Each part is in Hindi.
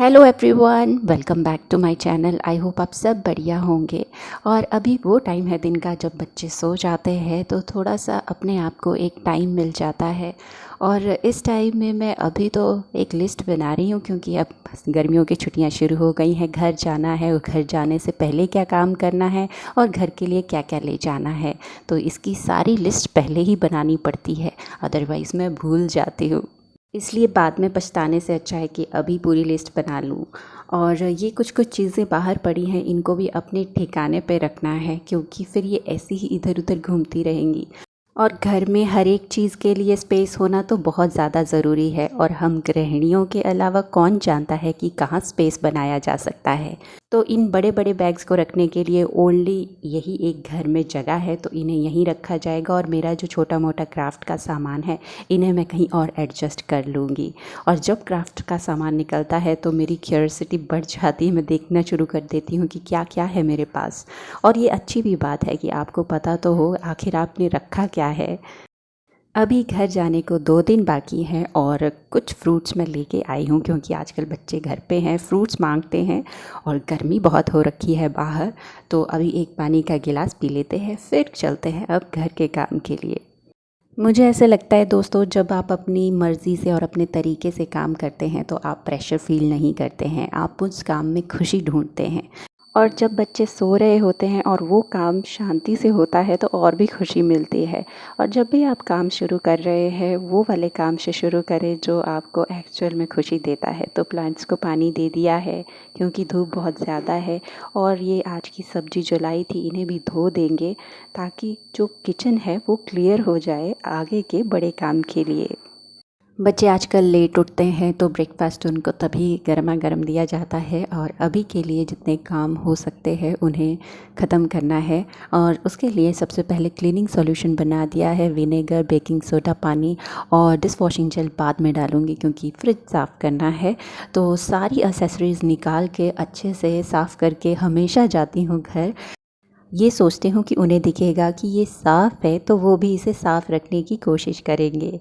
Hello everyone, welcome back to my channel. I hope आप सब बढ़िया होंगे। और अभी वो टाइम है दिन का जब बच्चे सो जाते हैं, तो थोड़ा सा अपने आप को एक टाइम मिल जाता है। और इस टाइम में मैं अभी तो एक लिस्ट बना रही हूँ, क्योंकि अब गर्मियों की छुट्टियाँ शुरू हो गई हैं, घर जाना है और घर जाने से पहले क्या काम करना है और घर के लिए क्या क्या ले जाना है। तो इसकी सारी लिस्ट पहले ही बनानी पड़ती है, अदरवाइज़ मैं भूल जाती हूँ। इसलिए बाद में पछताने से अच्छा है कि अभी पूरी लिस्ट बना लूँ। और ये कुछ कुछ चीज़ें बाहर पड़ी हैं, इनको भी अपने ठिकाने पे रखना है, क्योंकि फिर ये ऐसी ही इधर उधर घूमती रहेंगी। और घर में हर एक चीज़ के लिए स्पेस होना तो बहुत ज़्यादा ज़रूरी है, और हम गृहिणियों के अलावा कौन जानता है कि कहाँ स्पेस बनाया जा सकता है। तो इन बड़े बड़े बैग्स को रखने के लिए ओनली यही एक घर में जगह है, तो इन्हें यहीं रखा जाएगा। और मेरा जो छोटा मोटा क्राफ्ट का सामान है, इन्हें मैं कहीं और एडजस्ट कर लूँगी। और जब क्राफ्ट का सामान निकलता है तो मेरी क्यूरियोसिटी बढ़ जाती है, मैं देखना शुरू कर देती हूँ कि क्या क्या है मेरे पास। और ये अच्छी भी बात है कि आपको पता तो हो आखिर आपने रखा क्या है। अभी घर जाने को 2 दिन बाकी हैं, और कुछ फ्रूट्स मैं लेके आई हूँ, क्योंकि आजकल बच्चे घर पे हैं, फ्रूट्स मांगते हैं और गर्मी बहुत हो रखी है बाहर। तो अभी एक पानी का गिलास पी लेते हैं, फिर चलते हैं अब घर के काम के लिए। मुझे ऐसे लगता है दोस्तों, जब आप अपनी मर्ज़ी से और अपने तरीके से काम करते हैं तो आप प्रेशर फ़ील नहीं करते हैं, आप उस काम में खुशी ढूँढते हैं। और जब बच्चे सो रहे होते हैं और वो काम शांति से होता है तो और भी खुशी मिलती है। और जब भी आप काम शुरू कर रहे हैं, वो वाले काम से शुरू करें जो आपको एक्चुअल में खुशी देता है। तो प्लांट्स को पानी दे दिया है, क्योंकि धूप बहुत ज़्यादा है। और ये आज की सब्ज़ी जो लाई थी, इन्हें भी धो देंगे, ताकि जो किचन है वो क्लियर हो जाए आगे के बड़े काम के लिए। बच्चे आजकल लेट उठते हैं, तो ब्रेकफास्ट उनको तभी गर्मा गर्म दिया जाता है, और अभी के लिए जितने काम हो सकते हैं उन्हें ख़त्म करना है। और उसके लिए सबसे पहले क्लीनिंग सॉल्यूशन बना दिया है, विनेगर, बेकिंग सोडा, पानी और डिश वॉशिंग जेल बाद में डालूँगी, क्योंकि फ्रिज साफ़ करना है। तो सारी एक्सेसरीज़ निकाल के अच्छे से साफ़ करके हमेशा जाती हूँ घर। ये सोचती हूँ कि उन्हें दिखेगा कि ये साफ़ है, तो वो भी इसे साफ़ रखने की कोशिश करेंगे।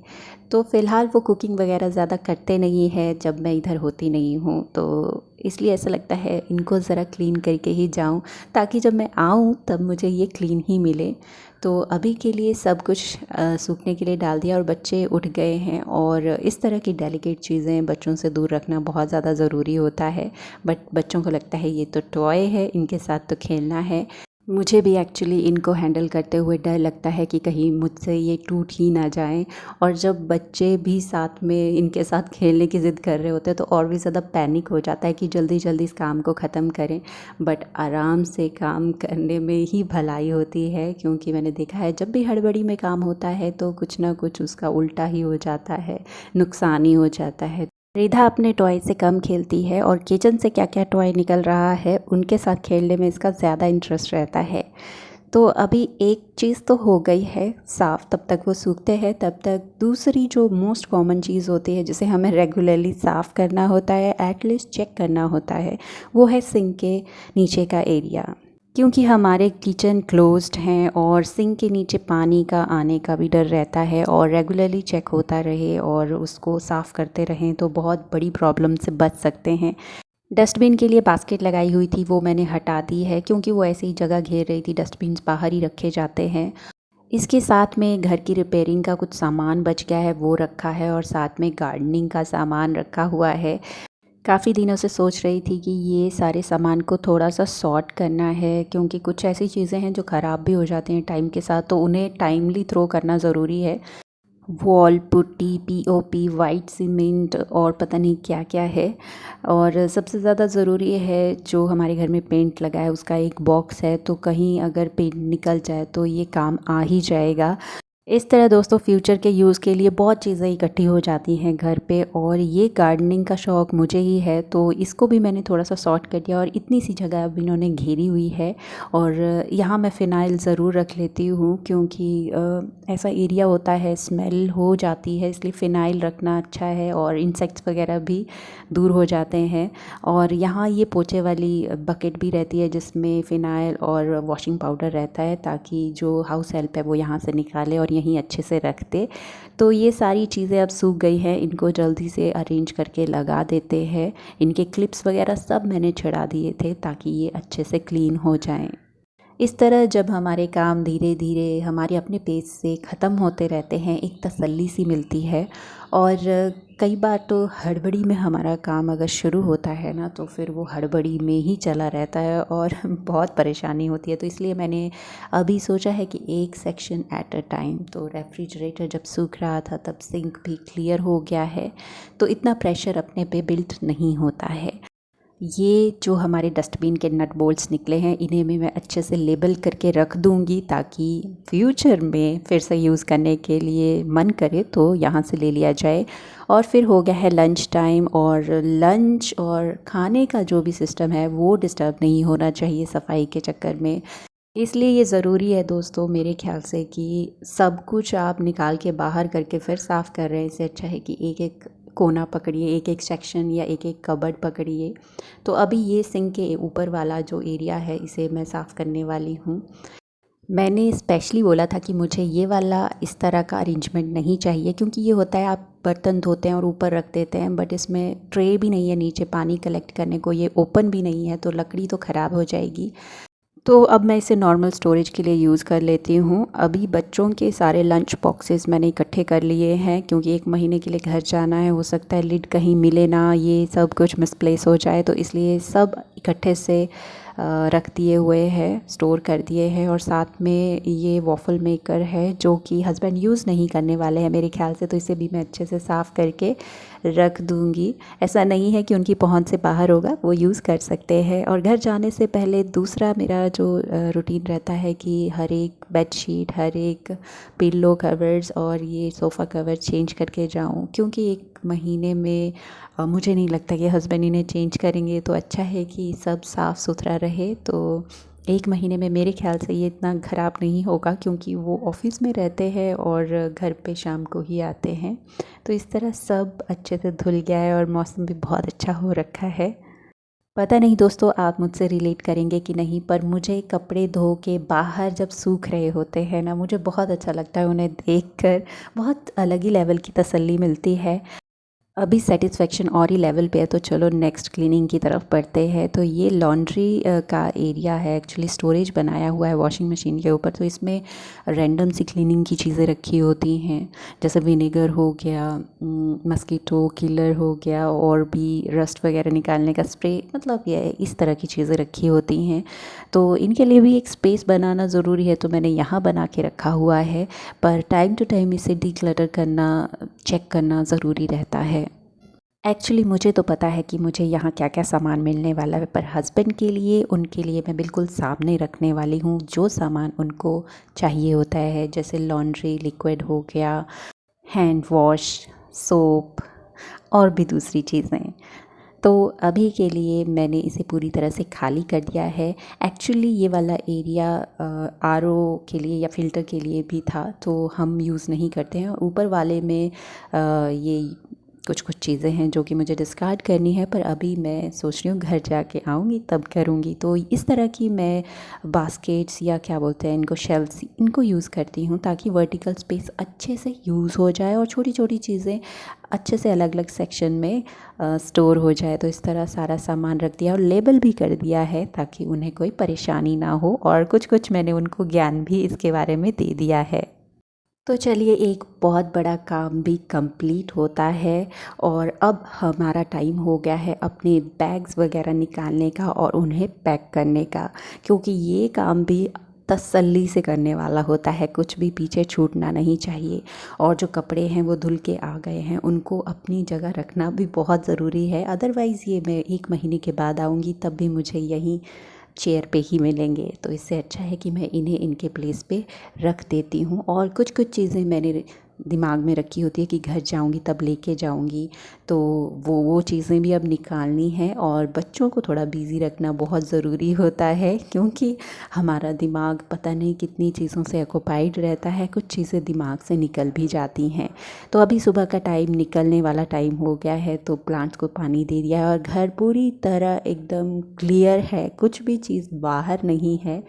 तो फ़िलहाल वो कुकिंग वगैरह ज़्यादा करते नहीं हैं जब मैं इधर होती नहीं हूँ, तो इसलिए ऐसा लगता है इनको ज़रा क्लीन करके ही जाऊँ, ताकि जब मैं आऊँ तब मुझे ये क्लीन ही मिले। तो अभी के लिए सब कुछ सूखने के लिए डाल दिया, और बच्चे उठ गए हैं, और इस तरह की डेलिकेट चीज़ें बच्चों से दूर रखना बहुत ज़्यादा ज़रूरी होता है। बट बच्चों को लगता है ये तो टॉय है, इनके साथ तो खेलना है। मुझे भी एक्चुअली इनको हैंडल करते हुए डर लगता है कि कहीं मुझसे ये टूट ही ना जाएं। और जब बच्चे भी साथ में इनके साथ खेलने की ज़िद कर रहे होते हैं, तो और भी ज़्यादा पैनिक हो जाता है कि जल्दी जल्दी इस काम को ख़त्म करें। बट आराम से काम करने में ही भलाई होती है, क्योंकि मैंने देखा है जब भी हड़बड़ी में काम होता है तो कुछ ना कुछ उसका उल्टा ही हो जाता है, नुकसान ही हो जाता है। रिधा अपने टॉय से कम खेलती है, और किचन से क्या क्या टॉय निकल रहा है उनके साथ खेलने में इसका ज़्यादा इंटरेस्ट रहता है। तो अभी एक चीज़ तो हो गई है साफ़, तब तक वो सूखते हैं, तब तक दूसरी जो मोस्ट कॉमन चीज़ होती है जिसे हमें रेगुलरली साफ़ करना होता है, एटलीस्ट चेक करना होता है, वो है सिंक के नीचे का एरिया। क्योंकि हमारे किचन क्लोज्ड हैं और सिंक के नीचे पानी का आने का भी डर रहता है, और रेगुलरली चेक होता रहे और उसको साफ़ करते रहें तो बहुत बड़ी प्रॉब्लम से बच सकते हैं। डस्टबिन के लिए बास्केट लगाई हुई थी, वो मैंने हटा दी है, क्योंकि वो ऐसी ही जगह घेर रही थी, डस्टबिन बाहर ही रखे जाते हैं। इसके साथ में घर की रिपेयरिंग का कुछ सामान बच गया है, वो रखा है, और साथ में गार्डनिंग का सामान रखा हुआ है। काफ़ी दिनों से सोच रही थी कि ये सारे सामान को थोड़ा-सा सॉर्ट करना है, क्योंकि कुछ ऐसी चीज़ें हैं जो ख़राब भी हो जाती हैं टाइम के साथ, तो उन्हें टाइमली थ्रो करना ज़रूरी है। Wall putty, POP, white cement और पता नहीं क्या-क्या है। और सबसे ज़्यादा ज़रूरी है जो हमारे घर में पेंट लगा है उसका एक बॉक्स है, तो कहीं अगर पेंट निकल जाए तो ये काम आ ही जाएगा। इस तरह दोस्तों फ्यूचर के यूज़ के लिए बहुत चीज़ें इकट्ठी हो जाती हैं घर पे, और ये गार्डनिंग का शौक़ मुझे ही है, तो इसको भी मैंने थोड़ा सा सॉर्ट कर दिया। और इतनी सी जगह अब इन्होंने घेरी हुई है, और यहाँ मैं फ़िनाइल ज़रूर रख लेती हूँ, क्योंकि ऐसा एरिया होता है स्मेल हो जाती है, इसलिए फ़िनाइल रखना अच्छा है, और इंसेक्ट्स वगैरह भी दूर हो जाते हैं। और यहाँ ये पोछे वाली बकेट भी रहती है जिसमें फ़िनाइल और वॉशिंग पाउडर रहता है, ताकि जो हाउस हेल्प है वो यहाँ से निकाले और यहीं अच्छे से रखते। तो ये सारी चीज़ें अब सूख गई हैं, इनको जल्दी से अरेंज करके लगा देते हैं। इनके क्लिप्स वगैरह सब मैंने छुड़ा दिए थे ताकि ये अच्छे से क्लीन हो जाएं। इस तरह जब हमारे काम धीरे धीरे हमारे अपने पेज से ख़त्म होते रहते हैं, एक तसल्ली सी मिलती है। और कई बार तो हड़बड़ी में हमारा काम अगर शुरू होता है ना, तो फिर वो हड़बड़ी में ही चला रहता है और बहुत परेशानी होती है। तो इसलिए मैंने अभी सोचा है कि एक सेक्शन एट अ टाइम। तो रेफ्रिजरेटर जब सूख रहा था तब सिंक भी क्लियर हो गया है, तो इतना प्रेशर अपने पे बिल्ट नहीं होता है। ये जो हमारे डस्टबिन के नट बोल्ट्स निकले हैं, इन्हें भी मैं अच्छे से लेबल करके रख दूँगी ताकि फ्यूचर में फिर से यूज़ करने के लिए मन करे तो यहाँ से ले लिया जाए। और फिर हो गया है लंच टाइम, और लंच और खाने का जो भी सिस्टम है वो डिस्टर्ब नहीं होना चाहिए सफाई के चक्कर में। इसलिए ये ज़रूरी है दोस्तों मेरे ख़्याल से कि सब कुछ आप निकाल के बाहर करके फिर साफ़ कर रहे हैं, इससे अच्छा है कि एक एक कोना पकड़िए, एक एक सेक्शन या एक एक कबर्ड पकड़िए। तो अभी ये सिंक के ऊपर वाला जो एरिया है इसे मैं साफ़ करने वाली हूँ। मैंने स्पेशली बोला था कि मुझे ये वाला इस तरह का अरेंजमेंट नहीं चाहिए, क्योंकि ये होता है आप बर्तन धोते हैं और ऊपर रख देते हैं, बट इसमें ट्रे भी नहीं है नीचे पानी कलेक्ट करने को, ये ओपन भी नहीं है, तो लकड़ी तो ख़राब हो जाएगी। तो अब मैं इसे नॉर्मल स्टोरेज के लिए यूज़ कर लेती हूँ। अभी बच्चों के सारे लंच बॉक्सेस मैंने इकट्ठे कर लिए हैं, क्योंकि 1 महीने के लिए घर जाना है, हो सकता है लिड कहीं मिले ना, ये सब कुछ मिसप्लेस हो जाए, तो इसलिए सब इकट्ठे से रख दिए हुए हैं, स्टोर कर दिए हैं। और साथ में ये वॉफ़ल मेकर है जो कि हस्बैंड यूज़ नहीं करने वाले हैं मेरे ख़्याल से, तो इसे भी मैं अच्छे से साफ़ करके रख दूँगी। ऐसा नहीं है कि उनकी पहुंच से बाहर होगा, वो यूज़ कर सकते हैं। और घर जाने से पहले दूसरा मेरा जो रूटीन रहता है कि हर एक बेडशीट, हर एक पिल्लो कवर्स और ये सोफ़ा कवर चेंज करके जाऊँ, क्योंकि 1 महीने में मुझे नहीं लगता कि हस्बैंड इन्हें चेंज करेंगे, तो अच्छा है कि सब साफ़ सुथरा रहे। तो 1 महीने में मेरे ख़्याल से ये इतना ख़राब नहीं होगा, क्योंकि वो ऑफ़िस में रहते हैं और घर पे शाम को ही आते हैं। तो इस तरह सब अच्छे से धुल गया है और मौसम भी बहुत अच्छा हो रखा है। पता नहीं दोस्तों आप मुझसे रिलेट करेंगे कि नहीं, पर मुझे कपड़े धो के बाहर जब सूख रहे होते हैं ना, मुझे बहुत अच्छा लगता है उन्हें देखकर। बहुत अलग ही लेवल की तसल्ली मिलती है। अभी सेटिस्फेक्शन और ही लेवल पे है, तो चलो नेक्स्ट क्लीनिंग की तरफ बढ़ते हैं। तो ये लॉन्ड्री का एरिया है, एक्चुअली स्टोरेज बनाया हुआ है वॉशिंग मशीन के ऊपर, तो इसमें रैंडम सी क्लीनिंग की चीज़ें रखी होती हैं, जैसे विनेगर हो गया, मस्कीटो किलर हो गया, और भी रस्ट वगैरह निकालने का स्प्रे, मतलब ये इस तरह की चीज़ें रखी होती हैं। तो इनके लिए भी एक स्पेस बनाना ज़रूरी है, तो मैंने यहाँ बना के रखा हुआ है। पर टाइम टू टाइम इसे डिक्लटर करना, चेक करना ज़रूरी रहता है। एक्चुअली मुझे तो पता है कि मुझे यहाँ क्या क्या सामान मिलने वाला है, पर हस्बैंड के लिए, उनके लिए मैं बिल्कुल सामने रखने वाली हूँ जो सामान उनको चाहिए होता है, जैसे लॉन्ड्री लिक्विड हो गया, हैंड वॉश, सोप और भी दूसरी चीज़ें। तो अभी के लिए मैंने इसे पूरी तरह से खाली कर दिया है। एक्चुअली ये वाला एरिया आरओ के लिए या फ़िल्टर के लिए भी था, तो हम यूज़ नहीं करते हैं। और ऊपर वाले में ये कुछ कुछ चीज़ें हैं जो कि मुझे डिस्कार्ड करनी है, पर अभी मैं सोच रही हूँ घर जाके आऊँगी तब करूँगी। तो इस तरह की मैं बास्केट्स या क्या बोलते हैं इनको, शेल्फ्स, इनको यूज़ करती हूँ ताकि वर्टिकल स्पेस अच्छे से यूज़ हो जाए और छोटी छोटी चीज़ें अच्छे से अलग अलग सेक्शन में स्टोर हो जाए। तो इस तरह सारा सामान रख दिया और लेबल भी कर दिया है ताकि उन्हें कोई परेशानी ना हो, और कुछ कुछ मैंने उनको ज्ञान भी इसके बारे में दे दिया है। तो चलिए, एक बहुत बड़ा काम भी कंप्लीट होता है और अब हमारा टाइम हो गया है अपने बैग्स वगैरह निकालने का और उन्हें पैक करने का, क्योंकि ये काम भी तसल्ली से करने वाला होता है, कुछ भी पीछे छूटना नहीं चाहिए। और जो कपड़े हैं वो धुल के आ गए हैं, उनको अपनी जगह रखना भी बहुत ज़रूरी है, अदरवाइज़ ये मैं 1 महीने के बाद आऊँगी तब भी मुझे यहीं चेयर पे ही मिलेंगे। तो इससे अच्छा है कि मैं इन्हें इनके प्लेस पे रख देती हूँ। और कुछ कुछ चीज़ें मैंने दिमाग में रखी होती है कि घर जाऊँगी तब लेके जाऊँगी, तो वो चीज़ें भी अब निकालनी है। और बच्चों को थोड़ा बिज़ी रखना बहुत ज़रूरी होता है, क्योंकि हमारा दिमाग पता नहीं कितनी चीज़ों से ऑक्यूपाइड रहता है, कुछ चीज़ें दिमाग से निकल भी जाती हैं। तो अभी सुबह का टाइम निकलने वाला टाइम हो गया है, तो प्लांट्स को पानी दे दिया है और घर पूरी तरह एकदम क्लियर है, कुछ भी चीज़ बाहर नहीं है,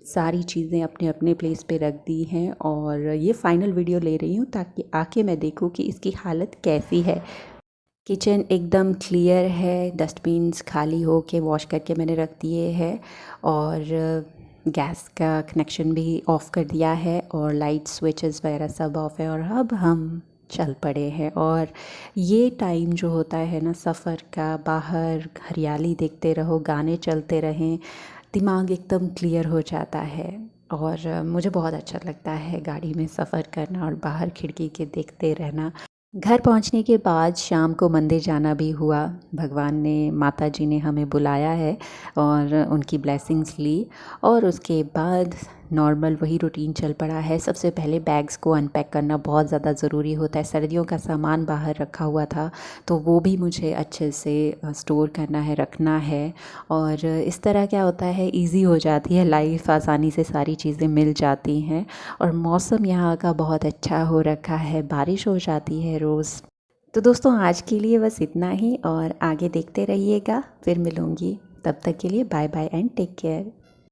सारी चीज़ें अपने अपने प्लेस पे रख दी हैं और ये फ़ाइनल वीडियो ले रही हूँ ताकि आके मैं देखूँ कि इसकी हालत कैसी है। किचन एकदम क्लियर है, डस्टबिन्स खाली हो के वॉश करके मैंने रख दिए हैं और गैस का कनेक्शन भी ऑफ़ कर दिया है और लाइट स्विचेस वगैरह सब ऑफ़ है और अब हम चल पड़े हैं। और ये टाइम जो होता है ना सफ़र का, बाहर हरियाली देखते रहो, गाने चलते रहें, दिमाग एकदम क्लियर हो जाता है और मुझे बहुत अच्छा लगता है गाड़ी में सफ़र करना और बाहर खिड़की के देखते रहना। घर पहुंचने के बाद शाम को मंदिर जाना भी हुआ। भगवान ने, माता जी ने हमें बुलाया है और उनकी ब्लेसिंग्स ली और उसके बाद नॉर्मल वही रूटीन चल पड़ा है। सबसे पहले बैग्स को अनपैक करना बहुत ज़्यादा ज़रूरी होता है। सर्दियों का सामान बाहर रखा हुआ था तो वो भी मुझे अच्छे से स्टोर करना है, रखना है और इस तरह क्या होता है, इजी हो जाती है लाइफ, आसानी से सारी चीज़ें मिल जाती हैं और मौसम यहाँ का बहुत अच्छा हो रखा है, बारिश हो जाती है रोज़। तो दोस्तों आज के लिए बस इतना ही और आगे देखते रहिएगा, फिर मिलूँगी। तब तक के लिए bye bye and take care.